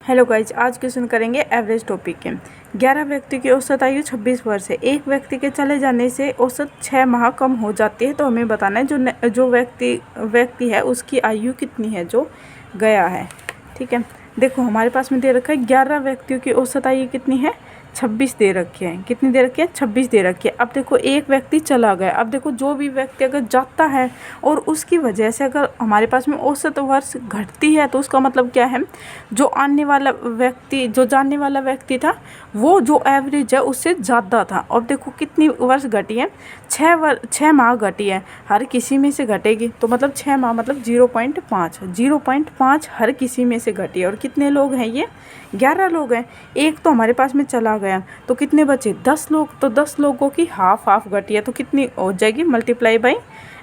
Hello guys, आज question करेंगे average topic के। 11 व्यक्ति की औसत आयु 26 वर्ष है। एक व्यक्ति के चले जाने से औसत 6 माह कम हो जाती है, तो हमें बताना है जो व्यक्ति है उसकी आयु कितनी है जो गया है। ठीक है, देखो हमारे पास में दे रखा है 11 व्यक्तियों की औसत आयु कितनी है, 26 दे रखी है। कितनी दे रखी है, 26 दे रखी है। अब देखो एक व्यक्ति चला गया। अब देखो जो भी व्यक्ति अगर जाता है और उसकी वजह से अगर हमारे पास में औसत वर्ष घटती है, तो उसका मतलब क्या है, जो जाने वाला व्यक्ति था वो जो एवरेज है उससे ज़्यादा था। अब देखो कितनी वर्ष घटी है, 6 माह घटी है। हर किसी में से घटेगी तो मतलब 6 माह मतलब 0.5 हर किसी में से घटी है। और कितने लोग हैं, ये 11 लोग हैं। एक तो हमारे पास में चला गया तो कितने बचे, 10 लोग। तो 10 लोगों की हाफ घटी है, तो कितनी हो जाएगी,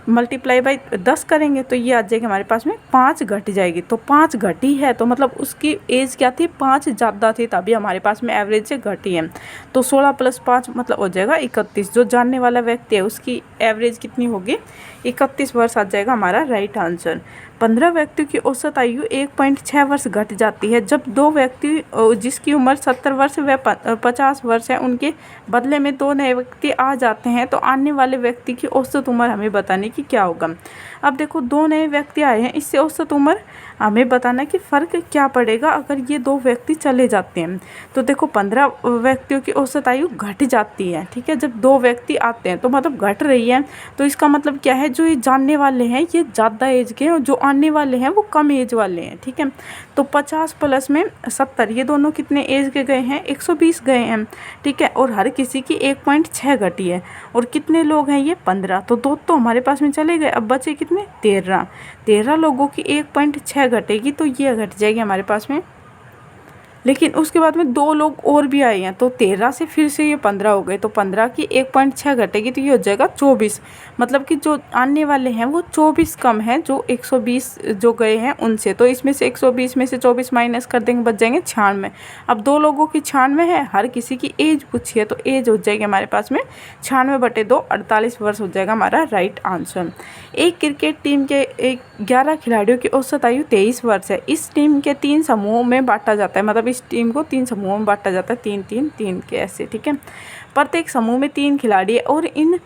मल्टीप्लाई बाई 10 करेंगे तो ये आ जाएगी हमारे पास में 5 घट जाएगी। तो 5 घटी है तो मतलब उसकी एज क्या थी, 5 ज़्यादा थी, तभी हमारे पास में एवरेज से घटी है। तो 16 + 5 मतलब हो जाएगा 31। जो जानने वाला व्यक्ति है उसकी एवरेज कितनी होगी, 31 वर्ष आ जाएगा हमारा राइट आंसर। 15 व्यक्तियों की औसत आयु 1.6 वर्ष घट जाती है जब दो व्यक्ति जिसकी उम्र 70 वर्ष व 50 वर्ष है उनके बदले में 2 नए व्यक्ति आ जाते हैं, तो आने वाले व्यक्ति की औसत उम्र हमें बताने की क्या होगा। अब देखो 2 नए व्यक्ति आए हैं, इससे औसत उम्र हमें बताना कि फ़र्क क्या पड़ेगा अगर ये 2 व्यक्ति चले जाते हैं। तो देखो 15 व्यक्तियों की औसत आयु घट जाती है। ठीक है, जब 2 व्यक्ति आते हैं तो मतलब घट रही है, तो इसका मतलब क्या है, जो ये जानने वाले हैं ये ज़्यादा एज के हैं और जो आने वाले हैं वो कम एज वाले हैं। ठीक है, तो 50 प्लस में 70, ये दोनों कितने एज के गए हैं, 120 गए हैं। ठीक है, और हर किसी की 1.6 घटी है। और कितने लोग हैं, ये 15। तो 2 तो हमारे पास में चले गए, अब बचे कितने, 13 लोगों की 1.6 घटेगी, तो ये घट जाएगी हमारे पास में। लेकिन उसके बाद में 2 लोग और भी आए हैं, तो 13 से फिर से ये 15 हो गए, तो 15 की 1.6 घटेगी, तो ये हो जाएगा 24। मतलब कि जो आने वाले हैं वो 24 कम है जो 120 जो गए हैं उनसे। तो इसमें से 120 में से 24 माइनस कर देंगे, बच जाएंगे 96। अब 2 लोगों की 96 है, हर किसी की एज पूछी है, तो एज हो जाएगी हमारे पास में 96/2 48 वर्ष हो जाएगा हमारा राइट आंसर। एक क्रिकेट टीम के 11 खिलाड़ियों की औसत आयु 23 वर्ष है। इस टीम के 3 समूहों में बांटा जाता है, मतलब इस टीम को 3 समूहों में बांटा जाता है, 3-3-3 के ऐसे। ठीक है, प्रत्येक समूह में 3 खिलाड़ी है और इन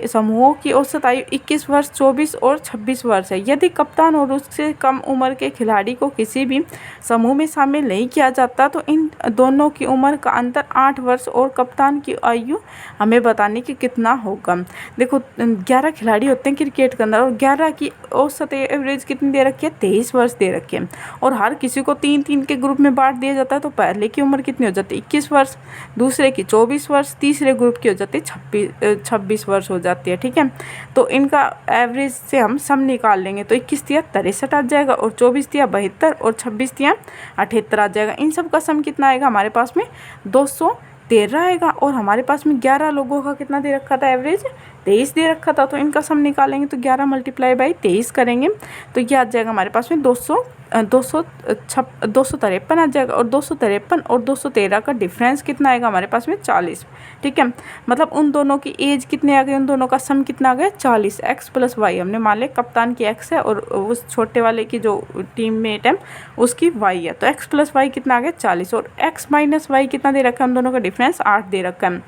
समूहों की औसत आयु 21 वर्ष, 24 और 26 वर्ष है। यदि कप्तान और उससे कम उम्र के खिलाड़ी को किसी भी समूह में शामिल नहीं किया जाता तो इन दोनों की उम्र का अंतर 8 वर्ष और कप्तान की आयु हमें बताने की कितना होगा। देखो 11 खिलाड़ी होते हैं क्रिकेट के अंदर और 11 की औसत एवरेज कितनी दे रखी है, 23 वर्ष दे रखी है। और हर किसी को 3-3 के ग्रुप में बांट दिया जाता है, तो पहले की उम्र कितनी हो जाती है, 21 वर्ष, दूसरे की 24 वर्ष, तीसरे ग्रुप की हो जाती है 26 वर्ष हो जाती है। ठीक है, तो इनका एवरेज से हम सम निकाल लेंगे, तो 21 × 63 आ जाएगा और 24 × 72 और 26 × 78 आ जाएगा। इन सब का सम कितना आएगा हमारे पास में, 213 आएगा। और हमारे पास में 11 लोगों का कितना दे रखा था, एवरेज 23 दे रखा था, तो इनका सम निकालेंगे तो 11 × 23 करेंगे तो ये आ जाएगा हमारे पास में 253 आ जाएगा। और 253 और 213 का डिफरेंस कितना आएगा हमारे पास में, 40। ठीक है, मतलब उन दोनों की एज कितने आ गए, उन दोनों का सम कितना आ गया, 40। x + y हमने मान लिया कप्तान की x है और उस छोटे वाले की जो टीममेट है उसकी y है, तो x + y कितना आ गया, 40। और x - y कितना दे रखा है, हम दोनों का डिफरेंस 8 दे रखा है।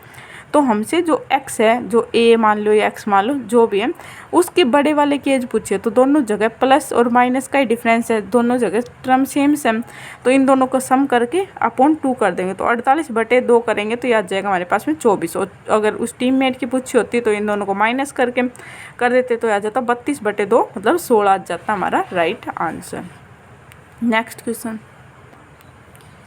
तो हमसे जो x है, जो a मान लो या x मान लो जो भी है, उसके बड़े वाले की एज पूछिए, तो दोनों जगह प्लस और माइनस का ही डिफरेंस है, दोनों जगह टर्म सेम। तो इन दोनों को सम करके अपॉन 2 कर देंगे, तो 48/2 करेंगे तो याद जाएगा हमारे पास में 24। और अगर उस टीममेट की पूछी होती तो इन दोनों को माइनस करके कर देते तो आ जाता 32/2 मतलब 16 आ जाता हमारा right answer. Next question,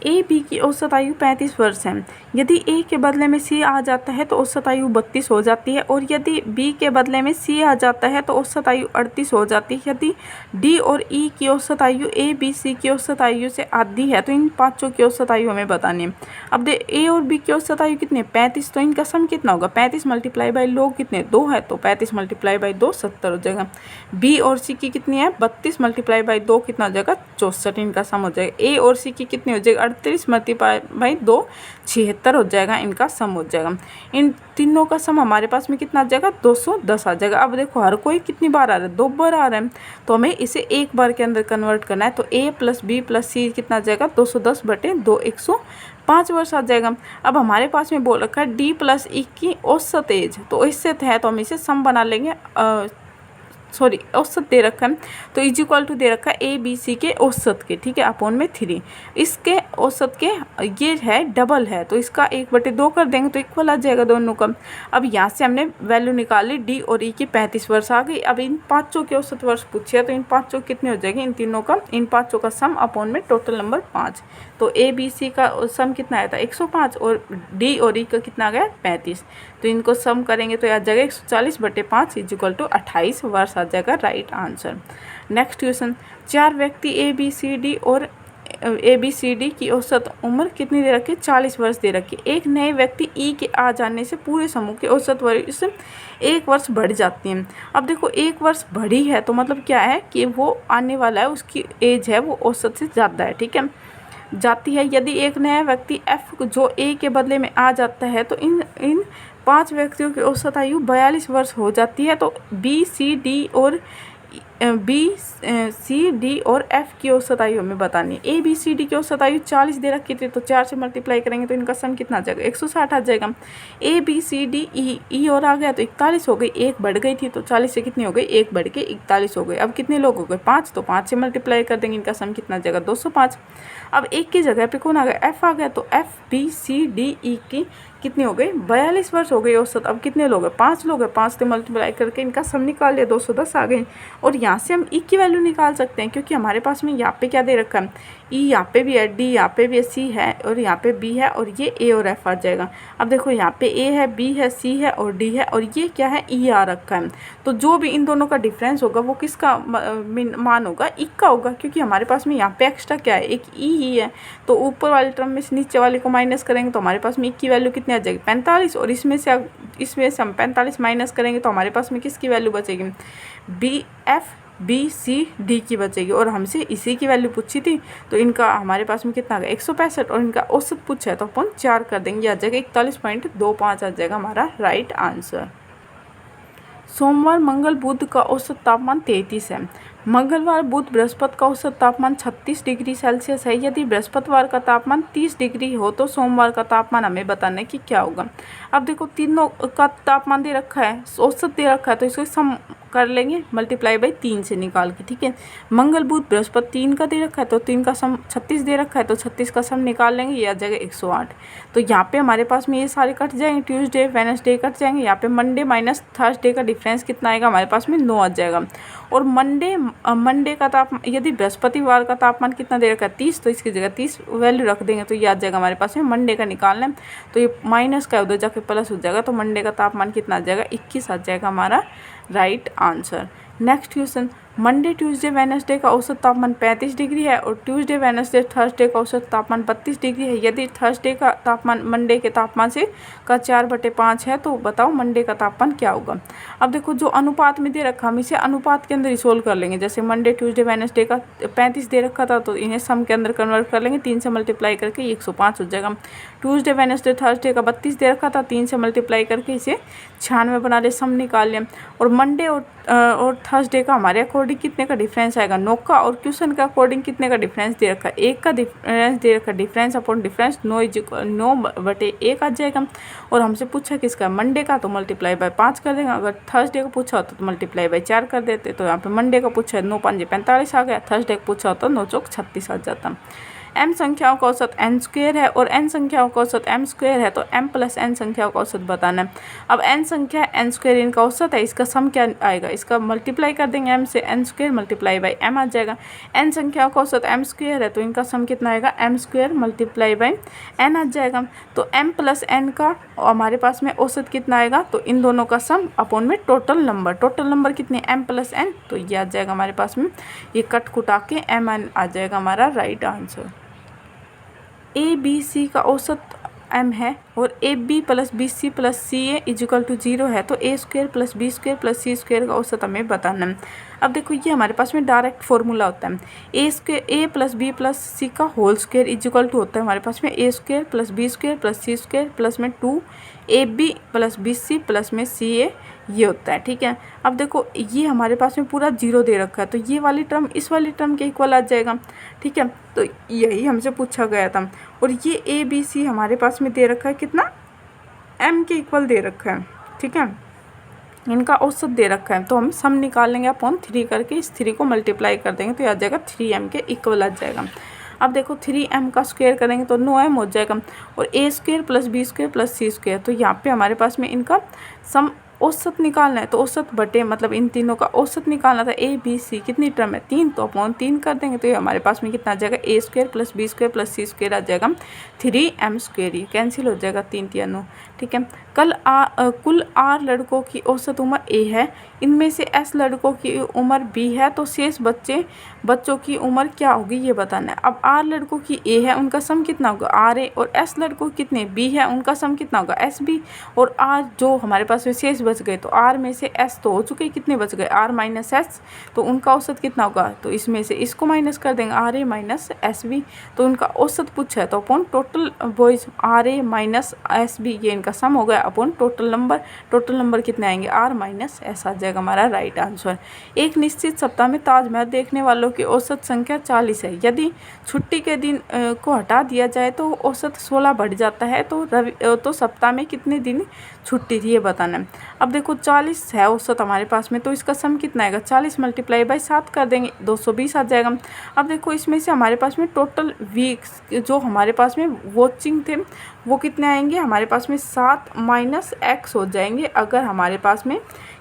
A B की औसत आयु 35 वर्ष है। यदि ए के बदले में सी आ जाता है तो औसत आयु 32 हो जाती है, और यदि बी के बदले में सी आ जाता है तो औसत आयु 38 हो जाती है। यदि डी और ई की औसत आयु ए बी सी की औसत आयु से आधी है तो इन पाँचों की औसत आयु हमें बतानी है। अब दे ए और बी की औसत आयु कितनी है, 35, तो इनका सम कितना होगा, 35 × लोग कितने 2 है, तो 35 × 2 70 हो जाएगा। बी और सी की कितनी है, 32 × 2 कितना हो जाएगा, 64, इनका सम हो जाएगा। ए और सी की कितनी हो जाएगी, 38 मल्टीप्लाई बाई 2 76 हो जाएगा, इनका सम हो जाएगा। इन तीनों का सम हमारे पास में कितना आ जाएगा, 210 आ जाएगा। अब देखो हर कोई कितनी बार आ रहा है, 2 बार आ रहा है, तो हमें इसे एक बार के अंदर कन्वर्ट करना है। तो a + b + c कितना आ जाएगा, 210/2 105 वर्ष आ जाएगा। अब हमारे पास में बोल रखा है d + e की औसत एज, तो इससे है तो हम इसे सम बना लेंगे, औसत दे रखा है, तो इज टू दे रखा है a b c के औसत के, ठीक है, अपॉन में 3। इसके औसत के ये है डबल है, तो इसका 1/2 कर देंगे तो इक्वल आ जाएगा दोनों का। अब यहाँ से हमने वैल्यू निकाली d और e की 35 वर्ष आ गई। अब इन पाँचों के औसत वर्ष पूछे तो इन पाँचों कितने हो जाएंगे, इन पाँचों का सम अपॉन में टोटल नंबर 5। तो a b c का सम कितना आया था 105 और d और e का कितना आ गया 35, तो इनको सम करेंगे तो आ जाएगा 140/5 इज इक्वल टू 28 वर्ष आ जाएगा, राइट आंसर। नेक्स्ट क्वेश्चन, 4 व्यक्ति ए बी सी डी की औसत उम्र कितनी दे रखी है, 40 वर्ष दे रखी है। एक नए व्यक्ति ई के आ जाने से पूरे समूह की औसत वर्ष 1 वर्ष बढ़ जाती है। अब देखो 1 वर्ष बढ़ी है तो मतलब क्या है कि वो आने वाला है, उसकी एज है वो औसत से ज़्यादा है, ठीक है, जाती है। यदि एक नया व्यक्ति एफ जो ए के बदले में आ जाता है तो इन 5 व्यक्तियों की औसत आयु 42 वर्ष हो जाती है। तो बी सी डी और एफ की औसत आयु हमें बतानी है। ए बी सी डी की औसत आयु 40 दे रखी थी, तो 4 से मल्टीप्लाई करेंगे तो इनका सम कितना आ जाएगा, 160 आ जाएगा। ए बी सी डी ई और आ गया तो 41 हो गई, 1 बढ़ गई थी तो 40 से कितनी हो गई, 1 बढ़ के 41 हो गई। अब कितने लोग हो गए, 5, तो 5 से मल्टीप्लाई कर देंगे, इनका सम कितना आ जाएगा 205। अब एक की जगह पे कौन आ गया, एफ आ गया, तो F B C D E की कितनी हो गई, 42 वर्ष हो गई औसत। अब कितने लोग हैं, 5 लोग हैं, 5 से मल्टीप्लाई करके इनका सम निकाल लिया, 210 आ गए। और यहाँ से हम ई की वैल्यू निकाल सकते हैं क्योंकि हमारे पास में यहाँ पे क्या दे रखा है, ई यहाँ पे भी है, डी यहाँ पे भी है, सी है और यहाँ पे बी है, और ये ए और एफ आ जाएगा। अब देखो यहाँ पे ए है, बी है, सी है और डी है, और ये क्या है, ई आ रखा है। तो जो भी इन दोनों का डिफरेंस होगा वो किसका मान होगा, ई का होगा, क्योंकि हमारे पास में यहाँ पे एक्स्ट्रा क्या है, एक ई ही है। तो ऊपर वाले टर्म में से नीचे वाले को माइनस करेंगे तो हमारे पास में ई की वैल्यू कितनी आ जाएगी, 45, और इसमें से हम 45 माइनस करेंगे तो हमारे पास में किसकी वैल्यू बचेगी, B F B C D की बचेगी। और हमसे इसी की वैल्यू पूछी थी, तो इनका हमारे पास में कितना आ गया 165, और इनका औसत पूछा है तो अपन 4 कर देंगे, आ जाएगा 41.25 आ जाएगा हमारा राइट आंसर। सोमवार मंगल बुध का औसत तापमान 33 है। मंगलवार बुध बृहस्पति का औसत तापमान 36 डिग्री सेल्सियस है। यदि बृहस्पतिवार का तापमान 30 डिग्री हो तो सोमवार का तापमान हमें बताना है कि क्या होगा। अब देखो तीनों का तापमान दे रखा है, औसत दे रखा है, तो इसको सम कर लेंगे मल्टीप्लाई बाई 3 से निकाल के, ठीक है। मंगल बुध बृहस्पति 3 का दे रखा है तो 3 का सम 36 दे रखा है, तो 36 का सम निकाल लेंगे, ये आ जाएगा 108। तो यहाँ पे हमारे पास में ये सारे कट जाएंगे, ट्यूसडे वेडनेसडे कट जाएंगे, यहाँ पे मंडे माइनस थर्सडे का डिफरेंस कितना आएगा, हमारे पास में 9 आ जाएगा। और मंडे का तापमान, यदि बृहस्पतिवार का तापमान कितना दे रखा है 30, तो इसकी जगह 30 वैल्यू रख देंगे तो ये आ जाएगा हमारे पास में मंडे का निकालना है, तो ये माइनस का उधर जाके प्लस हो जाएगा, तो मंडे का तापमान कितना आ जाएगा 21 आ जाएगा हमारा right answer. Next question, Monday Tuesday Wednesday का औसत तापमान 35 डिग्री है और ट्यूसडे वेडनेसडे थर्सडे का औसत तापमान 32 डिग्री है। यदि थर्सडे का तापमान मंडे के तापमान से का 4/5 है तो बताओ मंडे का तापमान क्या होगा। अब देखो जो अनुपात में दे रखा हम इसे अनुपात के अंदर ही सोल्व कर लेंगे। जैसे मंडे ट्यूसडे वेडनेसडे का 35 दे रखा था तो इन्हें सम के अंदर कन्वर्ट कर लेंगे, 3 से मल्टीप्लाई करके 105 हो जाएगा। ट्यूसडे वेडनेसडे थर्सडे का 32 दे रखा था, 3 से मल्टीप्लाई करके इसे 96 बना ले, सम निकाल लें। और मंडे और थर्सडे का हमारे अकॉर्डिंग कितने का डिफरेंस आएगा, 9 का, और क्वेश्चन का अकॉर्डिंग कितने का डिफरेंस दे रखा है, 1 का डिफरेंस दे रखा है। डिफरेंस अपॉन डिफरेंस 9/1 आ जाएगा। और हमसे पूछा किसका, मंडे का, तो मल्टीप्लाई बाय 5 कर देंगे। अगर थर्सडे का पूछा होता तो मल्टीप्लाई बाय 4 कर देते। तो यहाँ पे मंडे का पूछा है 9×5 45 आ गया, थर्सडे का पूछा होता 9×4 36 आ जाता। m संख्याओं का औसत n² है और n संख्याओं का औसत m² है, तो m + n संख्याओं का औसत बताना है। अब n संख्या n² इनका औसत है, इसका सम क्या आएगा, इसका मल्टीप्लाई कर देंगे m से, n² मल्टीप्लाई बाई m आ जाएगा। n संख्याओं का औसत m² है तो इनका सम कितना आएगा, m² मल्टीप्लाई बाई n आ जाएगा। तो m + n का हमारे पास में औसत कितना आएगा, तो इन दोनों का सम अपॉन में टोटल नंबर कितने, m + n, तो ये आ जाएगा हमारे पास में, ये कट कुटा के mn आ जाएगा हमारा right answer. A B C का औसत m है और A B plus B C plus C A equal to 0 है तो A square plus B square plus C square का औसत हमें बताना है। अब देखो ये हमारे पास में डायरेक्ट फॉर्मूला होता है, ए स्क्वायर ए प्लस बी प्लस सी का होल स्क्वायर इजिकल टू होता है हमारे पास में A square plus B square plus C square plus में 2 A B plus B C plus में सी ए, ये होता है। ठीक है, अब देखो ये हमारे पास में पूरा 0 दे रखा है तो ये वाली टर्म इस वाली टर्म के इक्वल आ जाएगा। ठीक है, तो यही हमसे पूछा गया था। और ये ए बी सी हमारे पास में दे रखा है कितना, एम के इक्वल दे रखा है। ठीक है, इनका औसत दे रखा है तो हम सम निकाल लेंगे अपॉन 3 करके, इस 3 को मल्टीप्लाई कर देंगे तो आ जाएगा 3m के इक्वल आ जाएगा। अब देखो 3m का स्क्वायर करेंगे तो 9m हो जाएगा और A square plus B square plus C square, तो यहाँ पे हमारे पास में इनका सम औसत निकालना है तो औसत बटे मतलब इन तीनों का औसत निकालना था। ए बी सी कितनी टर्म है 3, तो अपॉन 3 कर देंगे तो ये हमारे पास में कितना आ जाएगा A square plus B square plus C square आ जाएगा 3m स्क्वायर, ये कैंसिल हो जाएगा 3 3 9। ठीक है, कुल R लड़कों की औसत उम्र A है, इनमें से S लड़कों की उम्र B है, तो शेष बच्चों की उम्र क्या होगी ये बताना है। अब R लड़कों की A है, उनका सम कितना होगा RA, और S लड़कों कितने B है, उनका सम कितना होगा SB। और R जो हमारे पास में शेष बच गए तो R में से S तो हो चुके, कितने बच गए R माइनस S, तो उनका औसत कितना होगा, तो इसमें से इसको माइनस कर देंगे RA माइनस SB, तो उनका औसत पूछा है तो upon total boys RA minus SB, ये इनका सम हो गया अपॉन टोटल नंबर कितने आएंगे R माइनस S आ जाएगा हमारा राइट आंसर। एक निश्चित सप्ताह में ताजमहल देखने वालों की औसत संख्या 40 है, यदि छुट्टी के दिन को हटा दिया जाए तो औसत 16 बढ़ जाता है, तो सप्ताह में कितने दिन छुट्टी थी ये बताना है। अब देखो 40 है औसत हमारे पास में, तो इसका सम कितना आएगा 40 मल्टीप्लाई बाई 7 कर देंगे 220 आ जाएगा। अब देखो इसमें से हमारे पास में टोटल वीक्स जो हमारे पास में वॉचिंग थे वो कितने आएंगे हमारे पास में 7 माइनस x हो जाएंगे, अगर हमारे पास में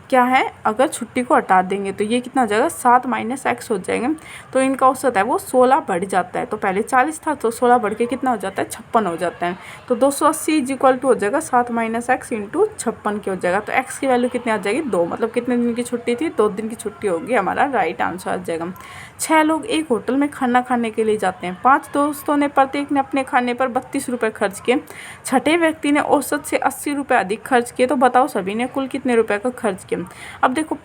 क्या है, अगर छुट्टी को हटा देंगे तो ये कितना हो जाएगा 7 माइनस x हो जाएंगे, तो इनका औसत है वो 16 बढ़ जाता है। तो पहले 40 था तो 16 बढ़ के कितना हो जाता है 56 हो जाता है, तो 280 इज इक्वल टू हो जाएगा 7 माइनस x इंटू 56 के हो जाएगा। तो x की वैल्यू कितनी आ जाएगी 2, मतलब कितने दिन की छुट्टी थी 2 दिन की छुट्टी होगी, हमारा राइट आंसर आ जाएगा। 6 लोग एक होटल में खाना खाने के लिए जाते हैं, 5 दोस्तों ने प्रत्येक ने अपने खाने पर 32 रुपये खर्च किए, छठे व्यक्ति ने औसत से 80 रुपये अधिक खर्च किए, तो बताओ सभी ने कुल कितने रुपए का खर्च किया। अब देखो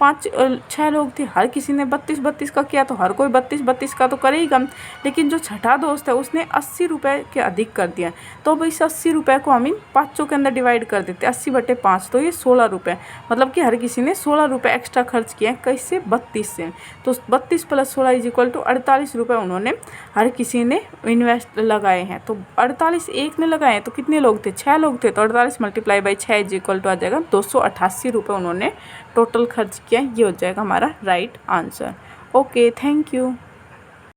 6 लोग थे, हर किसी ने 32 का किया तो हर कोई 32 का तो करेगा, लेकिन जो छठा दोस्त है उसने 80 रुपये के अधिक कर दिया, तो अब इस 80 रुपये को हम इन 5 के अंदर डिवाइड कर देते 80/5, तो ये 16 रुपये, मतलब कि हर किसी ने 16 रुपये एक्स्ट्रा खर्च किया है, कैसे 32 से, तो 32 प्लस 16 इज इक्वल टू 48 रुपये उन्होंने हर किसी ने इन्वेस्ट लगाए हैं। तो 48 एक ने लगाए हैं तो कितने लोग थे 6 लोग थे, तो 48 multiply by 6 is equal to आ जाएगा 288 रुपये उन्होंने टोटल खर्च किया, ये हो जाएगा हमारा right answer. Okay, thank you.